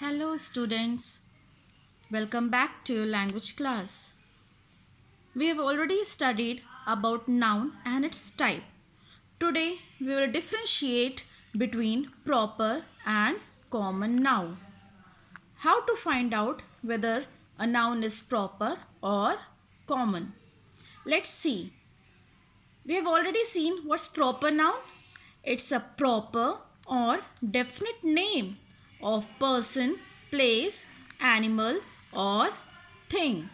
Hello students, welcome back to your language class. We have already studied about noun and its type. Today we will differentiate between proper and common noun. How to find out whether a noun is proper or common? Let's see. We have already seen what's proper noun. It's a proper or definite name of person, place, animal or thing.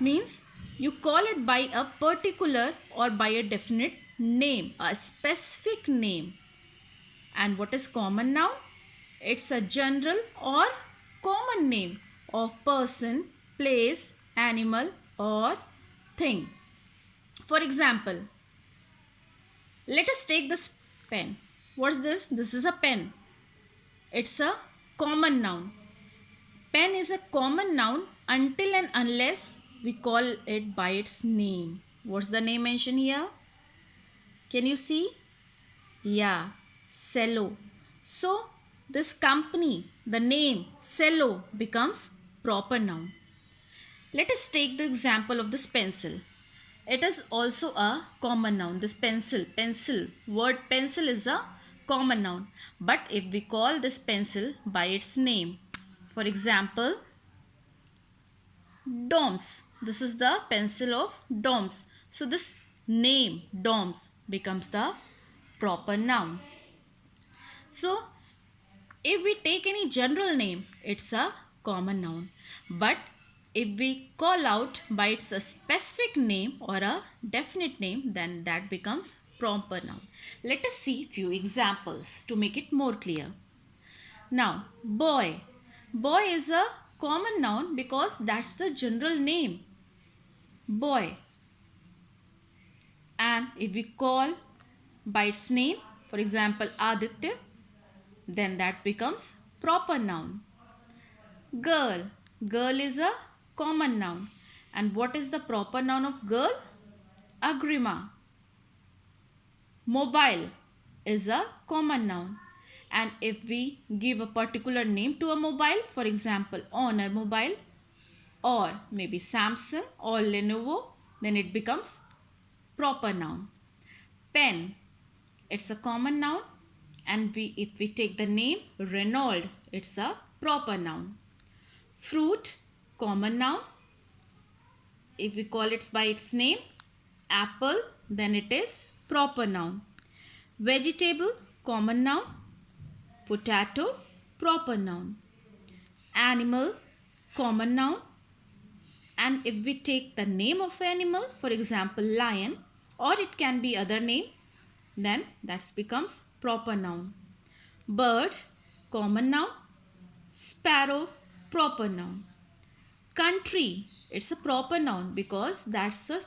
Means you call it by a particular or by a definite name, a specific name. And what is common noun? It's a general or common name of person, place, animal or thing. For example, let us take this pen. What's this? This is a pen. It's a common noun. Pen is a common noun until and unless we call it by its name. What's the name mentioned here? Can you see? Yeah, Cello. So, this company, the name Cello becomes proper noun. Let us take the example of this pencil. It is also a common noun. This pencil, word pencil is a common noun. But if we call this pencil by its name, for example, Doms. This is the pencil of Doms. So this name Doms becomes the proper noun. So if we take any general name, it's a common noun. But if we call out by its a specific name or a definite name, then that becomes proper noun. Let us see few examples to make it more clear. Now, boy. Boy is a common noun because that's the general name. Boy. And if we call by its name, for example, Aditya, then that becomes proper noun. Girl. Girl is a common noun. And what is the proper noun of girl? Agrima. Mobile is a common noun. And if we give a particular name to a mobile, for example, Honor Mobile or maybe Samsung or Lenovo, then it becomes proper noun. Pen, it's a common noun, and if we take the name Renault, it's a proper noun. Fruit, common noun. If we call it by its name apple, then it is proper noun. Vegetable, common noun. Potato, proper noun. Animal, common noun. And if we take the name of animal, for example, lion, or it can be other name, then that becomes proper noun. Bird, common noun. Sparrow, proper noun. Country, it's a proper noun because that's a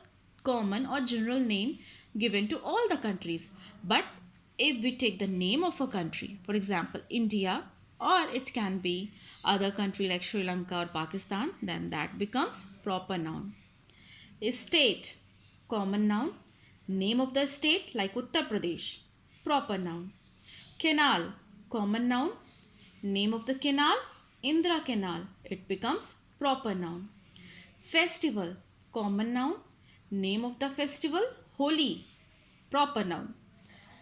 common or general name given to all the countries. But if we take the name of a country, for example, India, or it can be other country like Sri Lanka or Pakistan, then that becomes proper noun. State, common noun. Name of the state like Uttar Pradesh, proper noun. Canal, common noun. Name of the canal, Indra Canal, it becomes proper noun. Festival, common noun. Name of the festival, Holi, proper noun.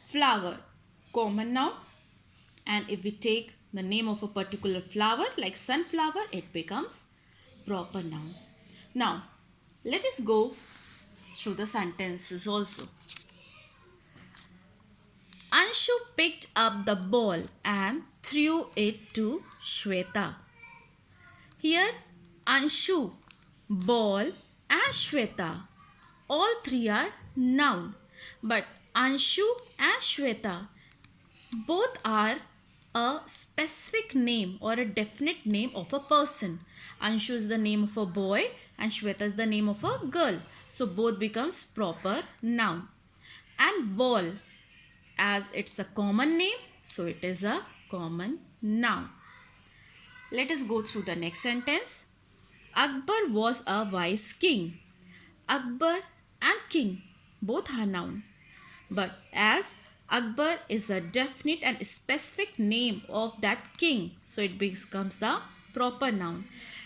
Flower, common noun. And if we take the name of a particular flower like sunflower, it becomes proper noun. Now, let us go through the sentences also. Anshu picked up the ball and threw it to Shweta. Here, Anshu, ball and Shweta, all three are noun. But Anshu and Shweta both are a specific name or a definite name of a person. Anshu is the name of a boy and Shweta is the name of a girl. So both becomes proper noun. And ball, as it's a common name, so it is a common noun. Let us go through the next sentence. Akbar was a wise king. Akbar and king both are noun. But as Akbar is a definite and specific name of that king, so it becomes the proper noun.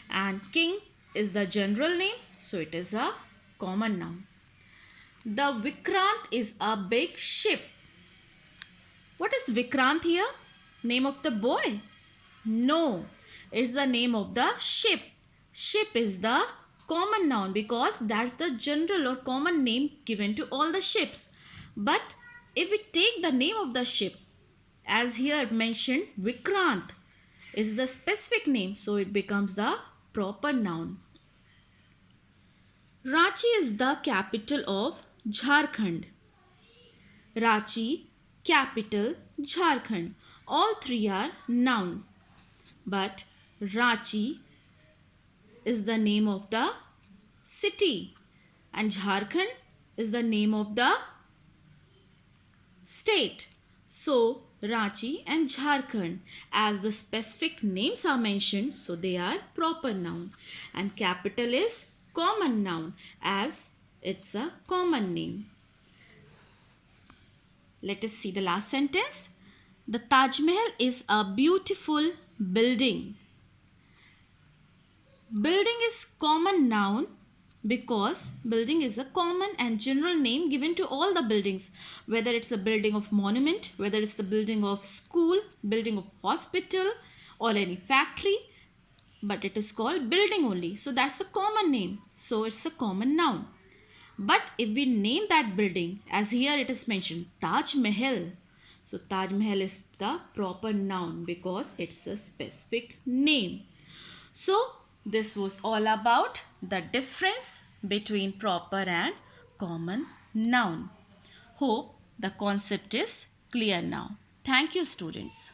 And king is the general name, so it is a common noun. The Vikrant is a big ship. What is Vikrant here? Name of the boy? No, it's the name of the ship. Ship is the common noun because that's the general or common name given to all the ships. But if we take the name of the ship, as here mentioned, Vikrant is the specific name, so it becomes the proper noun. Ranchi is the capital of Jharkhand. Ranchi, capital, Jharkhand. All three are nouns. But Ranchi is the name of the city and Jharkhand is the name of the state. So Ranchi and Jharkhand, as the specific names are mentioned, so they are proper noun, and capital is common noun as it's a common name. Let us see the last sentence. The Taj Mahal is a beautiful building. Building is common noun because building is a common and general name given to all the buildings, whether it's a building of monument, whether it's the building of school, building of hospital or any factory, but it is called building only. So that's the common name. So it's a common noun. But if we name that building, as here it is mentioned, Taj Mahal. So Taj Mahal is the proper noun because it's a specific name. So this was all about the difference between proper and common noun. Hope the concept is clear now. Thank you, students.